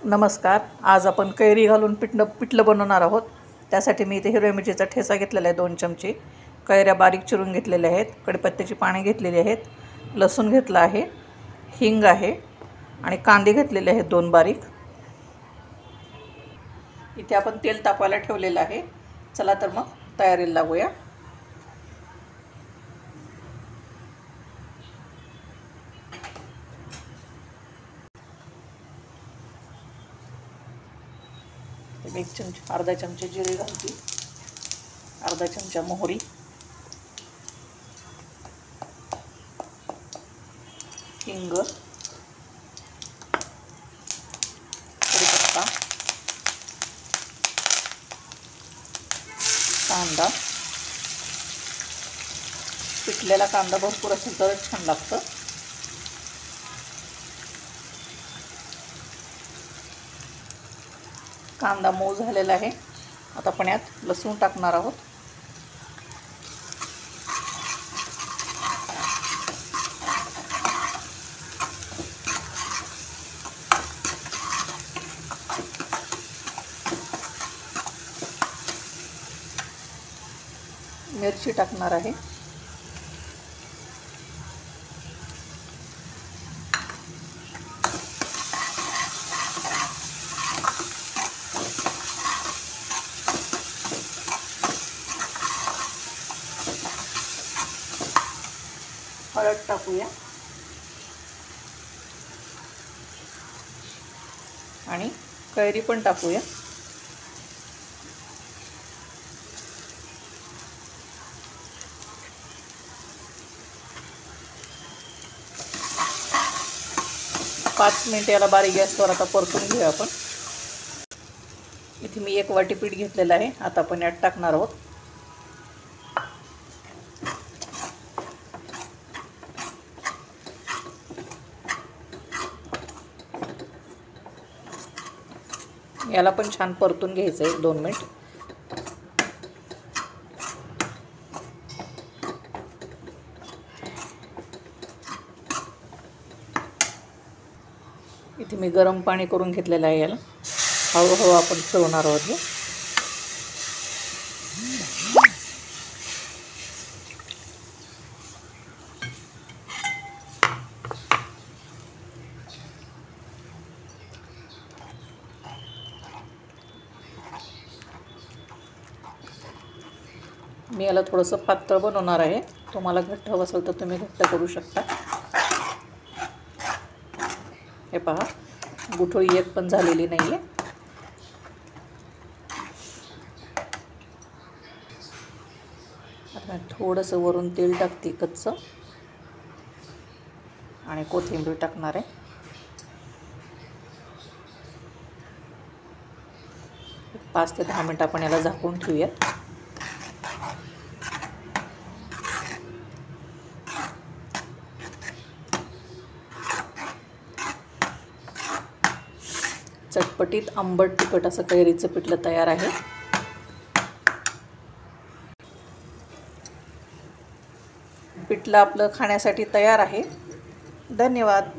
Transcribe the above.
नमस्कार. आज आपण कैरी घालून पिठलं बनवणार आहोत. त्यासाठी मी इथे हिरव्या मिरचीचा ठेचा घेतलेला आहे 2 चमचे, कैऱ्या बारीक चिरून घेतलेल्या आहेत, कढीपत्त्याची पाने घेतलेली आहेत, लसूण घेतला आहे, हिंग आहे आणि कांदे घेतलेले आहेत 2 बारीक. इथे आपण तेल तापवायला ठेवलेलं आहे. चला तर मग तयारीला लागूया. एक चमचा अर्धा चमचा जिरे घालते, अर्धा चमचा मोहरी, हिंग, कढीपत्ता, कांदा. पिकलेला कांदा भरपूर असेल तरच छान लागतं. कांदा मऊ झालेला आहे. आता आपण यात लसूण टाकणार आहोत. मिरची टाकणार आहे. हळद टाकूया आणि कैरी पण टाकूया. पाच मिनिट याला बारीक गॅसवर आता परतून घेऊया आपण. इथे मी 1 वाटी पीठ घेतलेलं आहे. आता आपण यात टाकणार आहोत. याला पण छान परतून घ्यायचं आहे 2 मिनिट. इथे मी गरम पाणी करून घेतलेलं आहे. याला हळूहळू आपण फिरवणार आहोत. मी याला थोडंसं पातळ बनवणार आहे. तुम्हाला घट्ट हवं असेल तर तुम्ही घट्ट करू शकता. हे पहा, गुठळी एक पण झालेली नाही आहे. आता थोडंसं वरून तेल टाकते कच्चं आणि कोथिंबीर टाकणार आहे. 5 ते 10 मिनिट आपण याला झाकून ठेवूयात. चटपटीत आंबट तिखट असं कैरीचं पिठलं तयार आहे. पिठलं आपलं खाण्यासाठी तयार आहे. धन्यवाद.